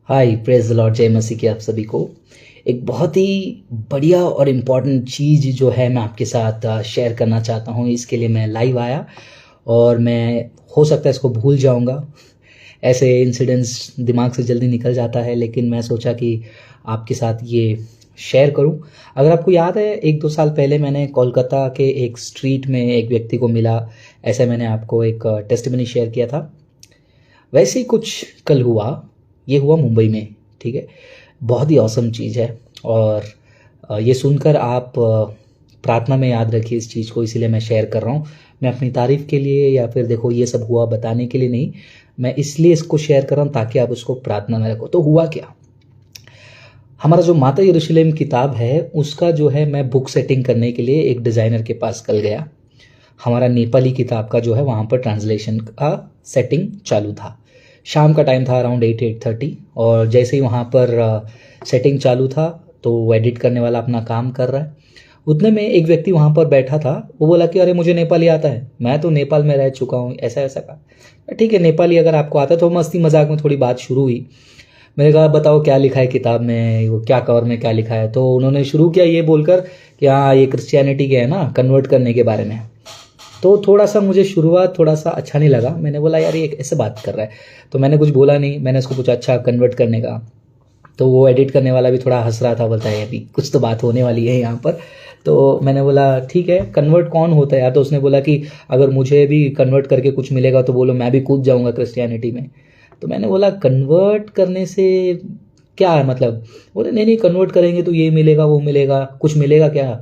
Hi, praise the Lord, जय मसीह की आप सभी को। एक बहुत ही बढ़िया और इम्पॉर्टेंट चीज़ जो है मैं आपके साथ शेयर करना चाहता हूँ। इसके लिए मैं लाइव आया और मैं हो सकता है इसको भूल जाऊँगा। ऐसे इंसिडेंट्स दिमाग से जल्दी निकल जाता है, लेकिन मैं सोचा कि आपके साथ ये शेयर करूं। अगर आपको याद है, 1-2 साल पहले मैंने कोलकाता के एक स्ट्रीट में एक व्यक्ति को मिला। ऐसे मैंने आपको एक टेस्टिमनी शेयर किया था। वैसे ही कुछ कल हुआ। ये हुआ मुंबई में, ठीक है। बहुत ही औसम चीज़ है और ये सुनकर आप प्रार्थना में याद रखिए इस चीज़ को, इसीलिए मैं शेयर कर रहा हूँ। मैं अपनी तारीफ़ के लिए या फिर देखो ये सब हुआ बताने के लिए नहीं, मैं इसलिए इसको शेयर कर रहा हूँ ताकि आप उसको प्रार्थना में रखो। तो हुआ क्या, हमारा जो माता यरूशलेम किताब है उसका जो है, मैं बुक सेटिंग करने के लिए एक डिज़ाइनर के पास कल गया। हमारा नेपाली किताब का जो है वहाँ पर ट्रांसलेशन का सेटिंग चालू था। शाम का टाइम था, अराउंड 8-8:30, और जैसे ही वहाँ पर सेटिंग चालू था तो वो एडिट करने वाला अपना काम कर रहा है। उतने में एक व्यक्ति वहाँ पर बैठा था। वो बोला कि अरे मुझे नेपाली आता है, मैं तो नेपाल में रह चुका हूँ, ऐसा ऐसा कहा। ठीक है, नेपाली अगर आपको आता है। तो मस्ती मजाक में थोड़ी बात शुरू हुई। मैंने कहा बताओ क्या लिखा है किताब में, वो क्या कवर में क्या लिखा है। तो उन्होंने शुरू किया ये बोलकर कि हाँ ये क्रिश्चियनिटी के है ना, कन्वर्ट करने के बारे में। तो थोड़ा सा मुझे शुरुआत थोड़ा सा अच्छा नहीं लगा। मैंने बोला यार ये ऐसे बात कर रहा है, तो मैंने कुछ बोला नहीं। मैंने उसको पूछा अच्छा कन्वर्ट करने का, तो वो एडिट करने वाला भी थोड़ा हंस रहा था, बोलता है अभी कुछ तो बात होने वाली है यहाँ पर। तो मैंने बोला ठीक है, कन्वर्ट कौन होता है यार। तो उसने बोला कि अगर मुझे भी कन्वर्ट करके कुछ मिलेगा तो बोलो, मैं भी कूद जाऊँगा क्रिश्चियनिटी में। तो मैंने बोला कन्वर्ट करने से क्या है मतलब। बोले नहीं नहीं, कन्वर्ट करेंगे तो ये मिलेगा वो मिलेगा, कुछ मिलेगा क्या।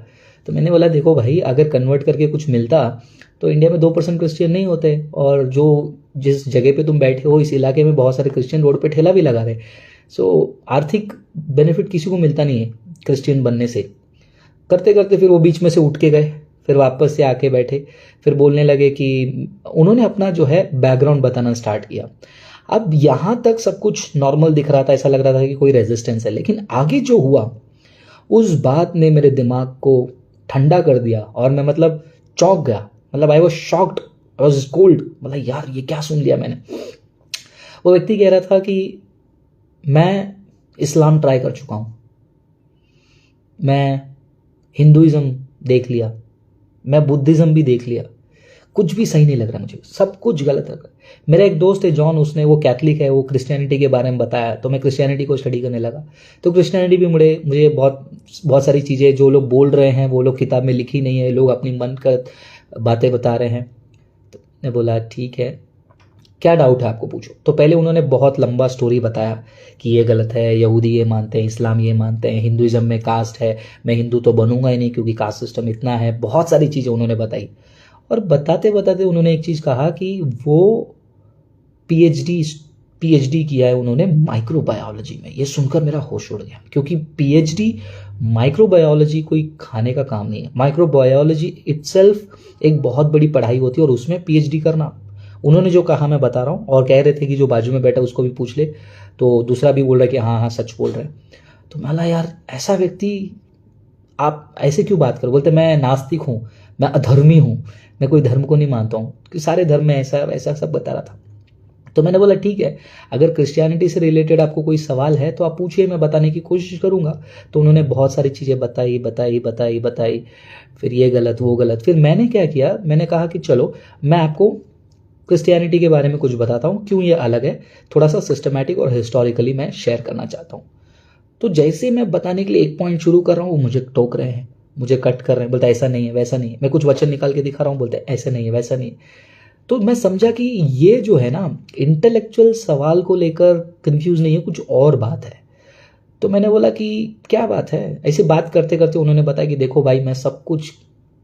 तो मैंने बोला देखो भाई, अगर कन्वर्ट करके कुछ मिलता तो इंडिया में 2% क्रिश्चियन नहीं होते, और जो जिस जगह पे तुम बैठे हो इस इलाके में बहुत सारे क्रिश्चियन रोड पे ठेला भी लगा रहे। सो आर्थिक बेनिफिट किसी को मिलता नहीं है क्रिश्चियन बनने से। करते करते फिर वो बीच में से उठ के गए, फिर वापस से आके बैठे, फिर बोलने लगे कि उन्होंने अपना जो है बैकग्राउंड बताना स्टार्ट किया। अब यहाँ तक सब कुछ नॉर्मल दिख रहा था, ऐसा लग रहा था कि कोई रेजिस्टेंस है, लेकिन आगे जो हुआ उस बात ने मेरे दिमाग को ठंडा कर दिया और मैं मतलब चौंक गया। मतलब I was shocked, I was cold. मतलब यार ये क्या सुन लिया मैंने। वो व्यक्ति कह रहा था कि मैं इस्लाम ट्राई कर चुका हूँ, मैं हिंदुइज्म देख लिया, मैं बुद्धिज्म भी देख लिया, कुछ भी सही नहीं लग रहा मुझे, सब कुछ गलत लग रहा है। मेरा एक दोस्त है जॉन, उसने, वो कैथलिक है, वो क्रिश्चियनिटी के बारे में बताया तो मैं क्रिश्चियनिटी को स्टडी करने लगा। तो क्रिश्चियनिटी भी मुझे बहुत बहुत सारी चीज़ें जो लोग बोल रहे हैं वो लोग किताब में लिखी नहीं है, लोग अपनी मन का बातें बता रहे हैं। तो मैंने बोला ठीक है, क्या डाउट है आपको पूछो। तो पहले उन्होंने बहुत लंबा स्टोरी बताया कि ये गलत है, यहूदी ये मानते हैं, इस्लाम ये मानते हैं, हिंदुइज्म में कास्ट है, मैं हिंदू तो बनूंगा ही नहीं क्योंकि कास्ट सिस्टम इतना है। बहुत सारी चीज़ें उन्होंने बताई और बताते बताते उन्होंने एक चीज़ कहा कि वो पीएचडी किया है उन्होंने माइक्रोबायोलॉजी में। ये सुनकर मेरा होश उड़ गया, क्योंकि पीएचडी माइक्रोबायोलॉजी कोई खाने का काम नहीं है। माइक्रोबायोलॉजी इटसेल्फ एक बहुत बड़ी पढ़ाई होती है और उसमें पीएचडी करना। उन्होंने जो कहा मैं बता रहा हूँ, और कह रहे थे कि जो बाजू में बैठा उसको भी पूछ ले। तो दूसरा भी बोल रहा है कि हाँ हाँ सच बोल रहे हैं। तो मैं बोला यार ऐसा व्यक्ति, आप ऐसे क्यों बात करो। बोलते मैं नास्तिक हूँ, मैं अधर्मी हूँ, मैं कोई धर्म को नहीं मानता हूँ, कि सारे धर्म में ऐसा ऐसा सब बता रहा था। तो मैंने बोला ठीक है, अगर क्रिश्चियनिटी से रिलेटेड आपको कोई सवाल है तो आप पूछिए, मैं बताने की कोशिश करूंगा। तो उन्होंने बहुत सारी चीज़ें बताई बताई बताई बताई, फिर ये गलत वो गलत। फिर मैंने क्या किया, मैंने कहा कि चलो मैं आपको क्रिश्चियनिटी के बारे में कुछ बताता हूँ, क्यों ये अलग है, थोड़ा सा सिस्टमैटिक और हिस्टोरिकली मैं शेयर करना चाहता हूँ। तो जैसे मैं बताने के लिए एक पॉइंट शुरू कर रहा हूँ, वो मुझे टोक रहे हैं, मुझे कट कर रहे हैं, बोलते ऐसा नहीं है वैसा नहीं है। मैं कुछ वचन निकाल के दिखा रहा हूँ, बोलते ऐसा नहीं है वैसा नहीं है। तो मैं समझा कि ये जो है ना, इंटेलेक्चुअल सवाल को लेकर कंफ्यूज नहीं है, कुछ और बात है। तो मैंने बोला कि क्या बात है। ऐसे बात करते करते उन्होंने बताया कि देखो भाई, मैं सब कुछ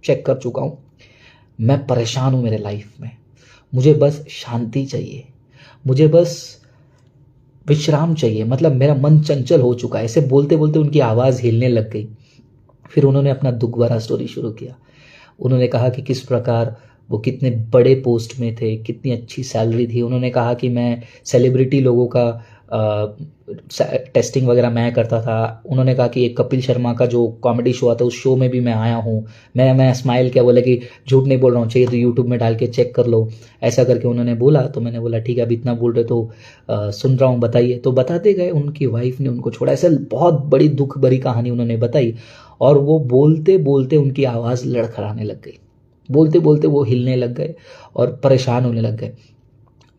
चेक कर चुका हूँ, मैं परेशान हूँ मेरे लाइफ में, मुझे बस शांति चाहिए, मुझे बस विश्राम चाहिए, मतलब मेरा मन चंचल हो चुका है। ऐसे बोलते बोलते उनकी आवाज़ हिलने लग गई। फिर उन्होंने अपना दुख भरा स्टोरी शुरू किया। उन्होंने कहा कि किस प्रकार वो कितने बड़े पोस्ट में थे, कितनी अच्छी सैलरी थी। उन्होंने कहा कि मैं सेलिब्रिटी लोगों का टेस्टिंग वगैरह मैं करता था। उन्होंने कहा कि एक कपिल शर्मा का जो कॉमेडी शो आता है उस शो में भी मैं आया हूँ। मैं स्माइल किया, बोला कि झूठ नहीं बोल रहा हूँ, चाहिए तो यूट्यूब में डाल के चेक कर लो, ऐसा करके उन्होंने बोला। तो मैंने बोला ठीक है, अब इतना बोल रहे तो सुन रहा हूँ, बताइए। तो बताते गए, उनकी वाइफ ने उनको छोड़ा। ऐसे बहुत बड़ी दुख भरी कहानी उन्होंने बताई, और वो बोलते बोलते उनकी आवाज़ लड़खड़ाने लग गई, बोलते बोलते वो हिलने लग गए और परेशान होने लग गए।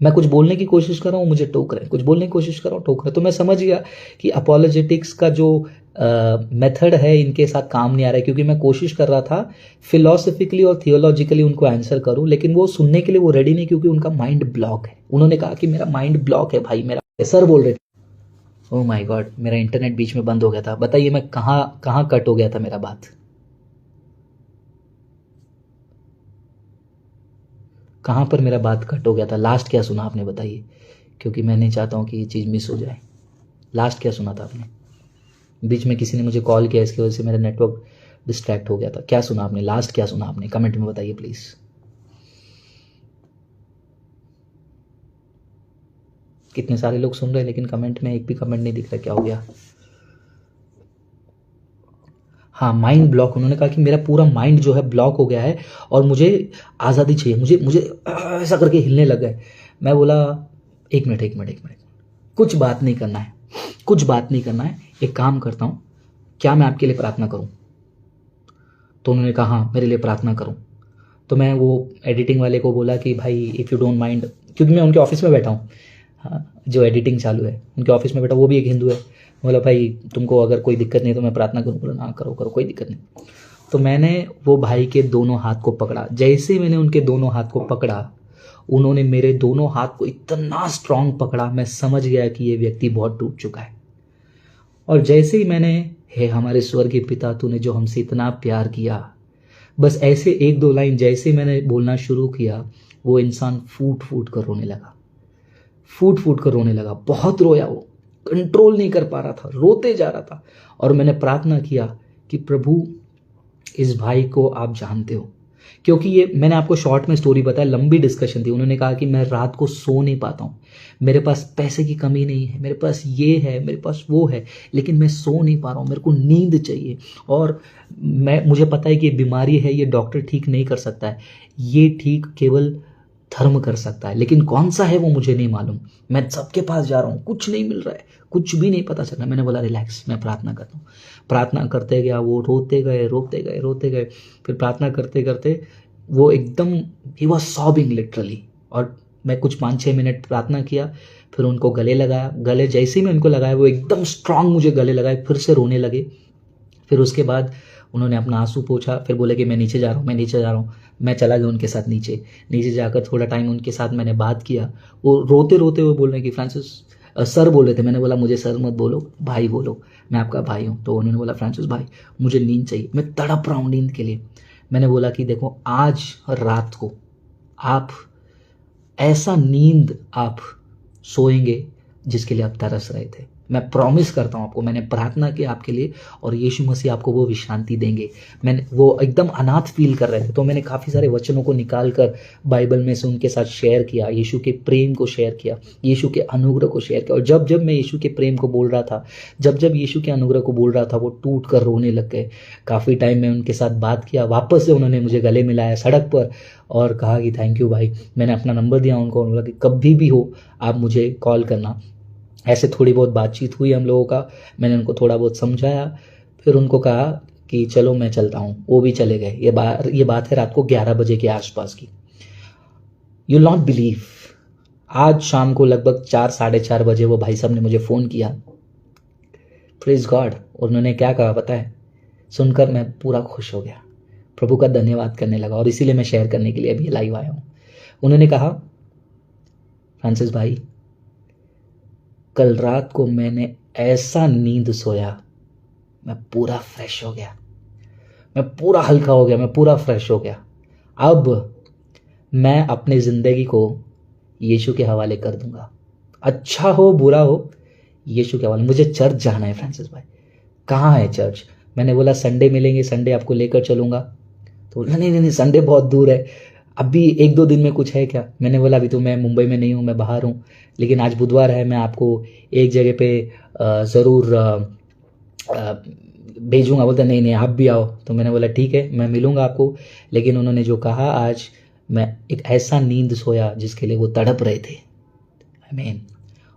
मैं कुछ बोलने की कोशिश कर रहा हूँ, मुझे टोक रहे हैं, कुछ बोलने की कोशिश कर रहा हूँ, टोक रहे हैं। तो मैं समझ गया कि अपोलोजेटिक्स का जो मेथड है इनके साथ काम नहीं आ रहा है, क्योंकि मैं कोशिश कर रहा था फिलोसफिकली और थियोलॉजिकली उनको आंसर करूं, लेकिन वो सुनने के लिए वो रेडी नहीं, क्योंकि उनका माइंड ब्लॉक है। उन्होंने कहा कि मेरा माइंड ब्लॉक है भाई, मेरा सर बोल रहे थे। ओह माय गॉड, मेरा इंटरनेट बीच में बंद हो गया था। बताइए मैं कहाँ कट हो गया था मेरा बात, कहाँ पर मेरा बात कट हो गया था? लास्ट क्या सुना आपने बताइए, क्योंकि मैं नहीं चाहता हूँ कि ये चीज़ मिस हो जाए। लास्ट क्या सुना था आपने? बीच में किसी ने मुझे कॉल किया, इसकी वजह से मेरा नेटवर्क डिस्ट्रैक्ट हो गया था। क्या सुना आपने? लास्ट क्या सुना आपने? कमेंट में बताइए प्लीज़। कितने सारे लोग सुन रहे हैं, लेकिन कमेंट में एक भी कमेंट नहीं दिख रहा, क्या हो गया? हाँ, माइंड ब्लॉक। उन्होंने कहा कि मेरा पूरा माइंड जो है ब्लॉक हो गया है और मुझे आज़ादी चाहिए, मुझे मुझे ऐसा करके हिलने लग गए। मैं बोला एक मिनट एक मिनट एक मिनट, कुछ बात नहीं करना है, कुछ बात नहीं करना है। एक काम करता हूँ, क्या मैं आपके लिए प्रार्थना करूँ? तो उन्होंने कहा हाँ, मेरे लिए प्रार्थना करूँ। तो मैं वो एडिटिंग वाले को बोला कि भाई इफ़ यू डोंट माइंड, क्योंकि मैं उनके ऑफिस में बैठा हूँ, हाँ, जो एडिटिंग चालू है उनके ऑफिस में बैठा, वो भी एक हिंदू है। बोला भाई तुमको अगर कोई दिक्कत नहीं तो मैं प्रार्थना करूँ? बोला हाँ करो करो, कोई दिक्कत नहीं। तो मैंने वो भाई के दोनों हाथ को पकड़ा। जैसे ही मैंने उनके दोनों हाथ को पकड़ा, उन्होंने मेरे दोनों हाथ को इतना स्ट्रांग पकड़ा, मैं समझ गया कि ये व्यक्ति बहुत टूट चुका है। और जैसे ही मैंने, हे हमारे स्वर्गीय पिता तूने जो हमसे इतना प्यार किया, बस ऐसे एक दो लाइन जैसे मैंने बोलना शुरू किया, वो इंसान फूट फूट कर रोने लगा, फूट फूट कर रोने लगा। बहुत रोया, वो कंट्रोल नहीं कर पा रहा था, रोते जा रहा था। और मैंने प्रार्थना किया कि प्रभु इस भाई को आप जानते हो, क्योंकि ये मैंने आपको शॉर्ट में स्टोरी बताया, लंबी डिस्कशन थी। उन्होंने कहा कि मैं रात को सो नहीं पाता हूँ, मेरे पास पैसे की कमी नहीं है, मेरे पास ये है, मेरे पास वो है, लेकिन मैं सो नहीं पा रहा हूँ, मेरे को नींद चाहिए। और मुझे पता है कि ये बीमारी है, ये डॉक्टर ठीक नहीं कर सकता है, ये ठीक केवल धर्म कर सकता है, लेकिन कौन सा है वो मुझे नहीं मालूम। मैं सबके पास जा रहा हूँ, कुछ नहीं मिल रहा है, कुछ भी नहीं पता चल रहा। मैंने बोला रिलैक्स, मैं प्रार्थना करता हूँ। प्रार्थना करते गया, वो रोते गए रोते गए रोते गए। फिर प्रार्थना करते करते वो एकदम, ही वॉज सॉबिंग लिटरली। और मैं कुछ 5-6 मिनट प्रार्थना किया, फिर उनको गले लगाया। गले जैसे ही मैं उनको लगाया, वो एकदम स्ट्रांग मुझे गले लगाए, फिर से रोने लगे। फिर उसके बाद उन्होंने अपना आंसू पोंछा, फिर बोले कि मैं नीचे जा रहा हूँ, मैं नीचे जा रहा हूँ। मैं चला गया उनके साथ नीचे। नीचे जाकर थोड़ा टाइम उनके साथ मैंने बात किया। वो रोते रोते हुए बोल रहे हैं कि फ्रांसिस, सर बोल रहे थे। मैंने बोला मुझे सर मत बोलो, भाई बोलो, मैं आपका भाई हूँ। तो उन्होंने बोला फ्रांसिस भाई मुझे नींद चाहिए, मैं तड़प रहा हूँ नींद के लिए। मैंने बोला कि देखो आज रात को आप ऐसा नींद आप सोएंगे जिसके लिए आप तरस रहे थे। मैं प्रॉमिस करता हूँ आपको, मैंने प्रार्थना की आपके लिए और यीशु मसीह आपको वो विश्रांति देंगे। मैंने, वो एकदम अनाथ फील कर रहे थे, तो मैंने काफ़ी सारे वचनों को निकाल कर बाइबल में से उनके साथ शेयर किया, यीशु के प्रेम को शेयर किया, यीशु के अनुग्रह को शेयर किया। और जब जब मैं यीशु के प्रेम को बोल रहा था, जब जब यीशु के अनुग्रह को बोल रहा था, वो टूट कर रोने लग गए। काफ़ी टाइम में उनके साथ बात किया, वापस से उन्होंने मुझे गले मिलाया सड़क पर और कहा कि थैंक यू भाई। मैंने अपना नंबर दिया उनको, बोला कि कभी भी हो आप मुझे कॉल करना। ऐसे थोड़ी बहुत बातचीत हुई हम लोगों का, मैंने उनको थोड़ा बहुत समझाया, फिर उनको कहा कि चलो मैं चलता हूँ, वो भी चले गए। ये बात है रात को 11 बजे के आसपास की। यू नॉट बिलीव, आज शाम को लगभग 4-4:30 बजे वो भाई साहब ने मुझे फ़ोन किया। Praise God. उन्होंने क्या कहा पता है? सुनकर मैं पूरा खुश हो गया, प्रभु का धन्यवाद करने लगा, और इसीलिए मैं शेयर करने के लिए अभी लाइव आया हूँ। उन्होंने कहा फ्रांसिस भाई कल रात को मैंने ऐसा नींद सोया, मैं पूरा फ्रेश हो गया, मैं पूरा हल्का हो गया, मैं पूरा फ्रेश हो गया। अब मैं अपनी ज़िंदगी को यीशु के हवाले कर दूंगा, अच्छा हो बुरा हो यीशु के हवाले। मुझे चर्च जाना है फ्रांसिस भाई। कहाँ है चर्च? मैंने बोला संडे मिलेंगे, संडे आपको लेकर चलूँगा। तो नहीं नहीं नहीं, संडे बहुत दूर है, अभी 1-2 दिन में कुछ है क्या? मैंने बोला अभी तो मैं मुंबई में नहीं हूँ, मैं बाहर हूँ, लेकिन आज बुधवार है, मैं आपको एक जगह पे ज़रूर भेजूँगा। बोलते नहीं नहीं आप भी आओ। तो मैंने बोला ठीक है मैं मिलूँगा आपको। लेकिन उन्होंने जो कहा आज, मैं एक ऐसा नींद सोया जिसके लिए वो तड़प रहे थे। आमीन।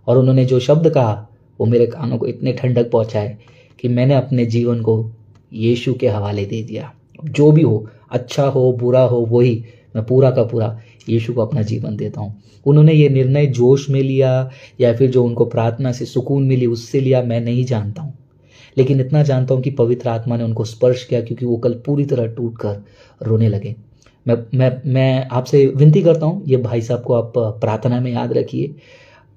और उन्होंने जो शब्द कहा वो मेरे कानों को इतने ठंडक पहुंचाए कि मैंने अपने जीवन को यीशु के हवाले दे दिया। जो भी हो, अच्छा हो बुरा हो, वही मैं पूरा का पूरा यीशु को अपना जीवन देता हूँ। उन्होंने ये निर्णय जोश में लिया या फिर जो उनको प्रार्थना से सुकून मिली उससे लिया, मैं नहीं जानता हूँ। लेकिन इतना जानता हूँ कि पवित्र आत्मा ने उनको स्पर्श किया, क्योंकि वो कल पूरी तरह टूट कर रोने लगे। मैं आपसे विनती करता हूँ, ये भाई साहब को आप प्रार्थना में याद रखिए,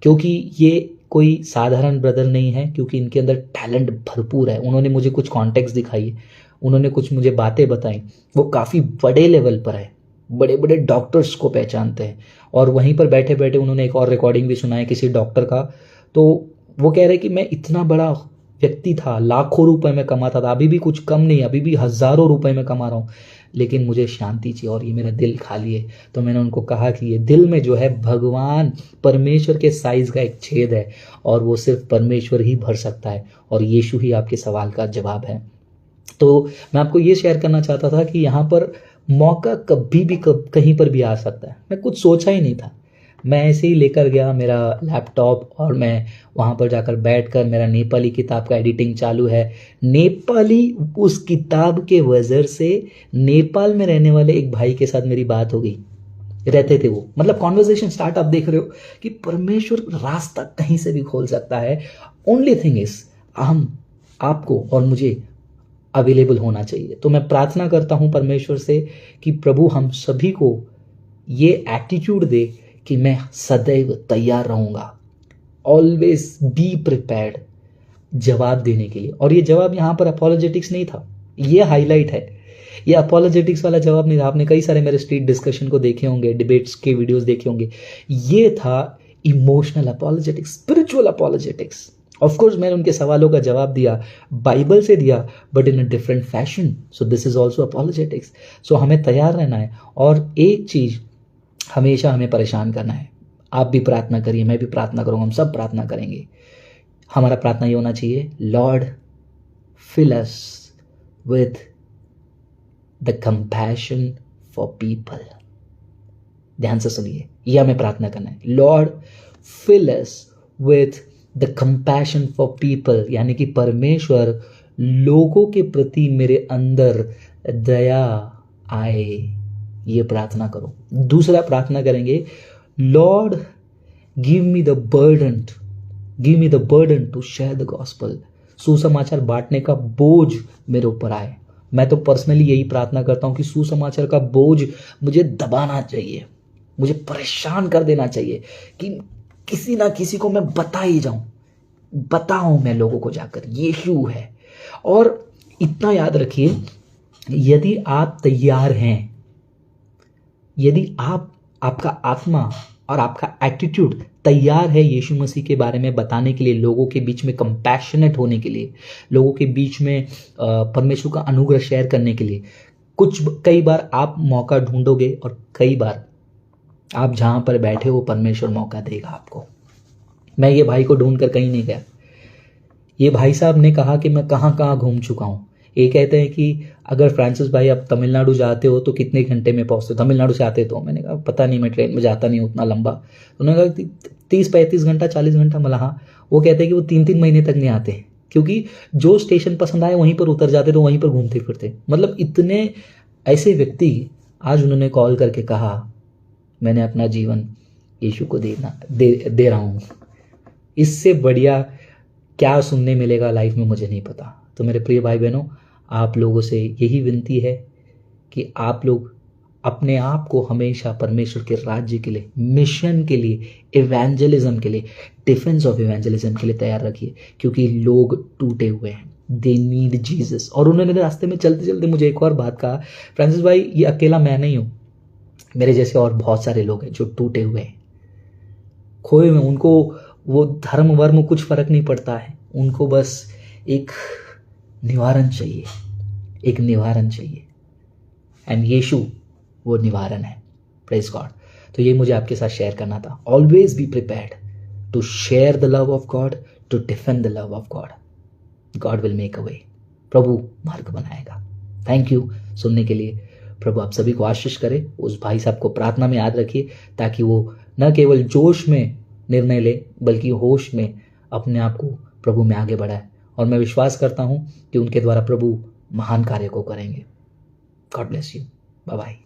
क्योंकि ये कोई साधारण ब्रदर नहीं है, क्योंकि इनके अंदर टैलेंट भरपूर है। उन्होंने मुझे कुछ कॉन्टेक्स्ट दिखाई, उन्होंने कुछ मुझे बातें बताई, वो काफ़ी बड़े लेवल पर है, बड़े बड़े डॉक्टर्स को पहचानते हैं। और वहीं पर बैठे बैठे उन्होंने एक और रिकॉर्डिंग भी सुना है किसी डॉक्टर का। तो वो कह रहे कि मैं इतना बड़ा व्यक्ति था, लाखों रुपए में कमाता था, अभी भी कुछ कम नहीं, अभी भी हज़ारों रुपए में कमा रहा हूँ, लेकिन मुझे शांति चाहिए और ये मेरा दिल खाली है। तो मैंने उनको कहा कि ये दिल में जो है भगवान परमेश्वर के साइज का एक छेद है और वो सिर्फ परमेश्वर ही भर सकता है, और यीशु ही आपके सवाल का जवाब है। तो मैं आपको ये शेयर करना चाहता था कि यहाँ पर मौका कभी भी कहीं पर भी आ सकता है। मैं कुछ सोचा ही नहीं था, मैं ऐसे ही लेकर गया मेरा लैपटॉप और मैं वहाँ पर जाकर बैठकर मेरा नेपाली किताब का एडिटिंग चालू है। नेपाली उस किताब के वजह से नेपाल में रहने वाले एक भाई के साथ मेरी बात हो गई, रहते थे वो, मतलब कॉन्वर्जेशन स्टार्ट। आप देख रहे हो कि परमेश्वर रास्ता कहीं से भी खोल सकता है। ओनली थिंग इज हम आपको और मुझे अवेलेबल होना चाहिए। तो मैं प्रार्थना करता हूँ परमेश्वर से कि प्रभु हम सभी को ये एटीट्यूड दे कि मैं सदैव तैयार रहूँगा, ऑलवेज बी प्रिपेयर्ड जवाब देने के लिए। और ये जवाब यहाँ पर अपोलोजेटिक्स नहीं था, ये हाईलाइट है, ये अपोलोजेटिक्स वाला जवाब नहीं था। आपने कई सारे मेरे स्ट्रीट डिस्कशन को देखे होंगे, डिबेट्स के वीडियोस देखे होंगे। ये था emotional apologetics, spiritual apologetics. Of course मैंने उनके सवालों का जवाब दिया, बाइबल से दिया, but in a different fashion. So this is also apologetics. So हमें तैयार रहना है, और एक चीज हमेशा हमें परेशान करना है। आप भी प्रार्थना करिए, मैं भी प्रार्थना करूंगा, हम सब प्रार्थना करेंगे। हमारा प्रार्थना ये होना चाहिए, Lord fill us with the compassion for people. ध्यान से सुनिए, यह हमें प्रार्थना करना है, Lord fill us with the compassion for people, यानी कि परमेश्वर लोगों के प्रति मेरे अंदर दया आए, ये प्रार्थना करो। दूसरा प्रार्थना करेंगे, Lord give me the burden to share the gospel. सुसमाचार बांटने का बोझ मेरे ऊपर आए। मैं तो पर्सनली यही प्रार्थना करता हूं कि सुसमाचार का बोझ मुझे दबाना चाहिए, मुझे परेशान कर देना चाहिए कि किसी ना किसी को मैं बता ही जाऊं, बताऊं मैं लोगों को जाकर यीशु है। और इतना याद रखिए, यदि आप तैयार हैं, यदि आपका आत्मा और आपका एटीट्यूड तैयार है यीशु मसीह के बारे में बताने के लिए, लोगों के बीच में कंपैशनेट होने के लिए, लोगों के बीच में परमेश्वर का अनुग्रह शेयर करने के लिए, कई बार आप मौका ढूंढोगे और कई बार आप जहां पर बैठे हो परमेश्वर मौका देगा आपको। मैं ये भाई को ढूंढ कर कहीं नहीं गया। ये भाई साहब ने कहा कि मैं कहाँ कहाँ घूम चुका हूँ। ये कहते हैं कि अगर फ्रांसिस भाई आप तमिलनाडु जाते हो तो कितने घंटे में पहुँचते हो, तमिलनाडु से आते तो। मैंने कहा पता नहीं, मैं ट्रेन में जाता नहीं उतना लंबा। उन्होंने कहा 30-35 घंटा 40 घंटा। मला हाँ। वो कहते हैं कि वो 3-3 महीने तक नहीं आते, क्योंकि जो स्टेशन पसंद आए वहीं पर उतर जाते तो वहीं पर घूमते फिरते। मतलब इतने ऐसे व्यक्ति, आज उन्होंने कॉल करके कहा मैंने अपना जीवन यीशु को दे रहा हूँ। इससे बढ़िया क्या सुनने मिलेगा लाइफ में मुझे नहीं पता। तो मेरे प्रिय भाई बहनों, आप लोगों से यही विनती है कि आप लोग अपने आप को हमेशा परमेश्वर के राज्य के लिए, मिशन के लिए, इवेंजलिज्म के लिए, डिफेंस ऑफ इवेंजलिज्म के लिए तैयार रखिए, क्योंकि लोग टूटे हुए हैं, दे नीड जीसस। और उन्होंने रास्ते में चलते चलते मुझे एक और बात कहा, फ्रांसिस भाई ये अकेला मैं नहीं हूँ, मेरे जैसे और बहुत सारे लोग हैं जो टूटे हुए हैं, खोए हुए। उनको वो धर्म वर्म कुछ फर्क नहीं पड़ता है, उनको बस एक निवारण चाहिए, एक निवारण चाहिए। एंड यीशु वो निवारण है। Praise God. तो ये मुझे आपके साथ शेयर करना था। Always be prepared to share the love of God, to defend the love of God. God will make a way. प्रभु मार्ग बनाएगा। थैंक यू सुनने के लिए। प्रभु आप सभी को आशीष करे। उस भाई साहब को प्रार्थना में याद रखिए ताकि वो न केवल जोश में निर्णय ले बल्कि होश में अपने आप को प्रभु में आगे बढ़ाए। और मैं विश्वास करता हूं कि उनके द्वारा प्रभु महान कार्य को करेंगे। God bless you. Bye bye.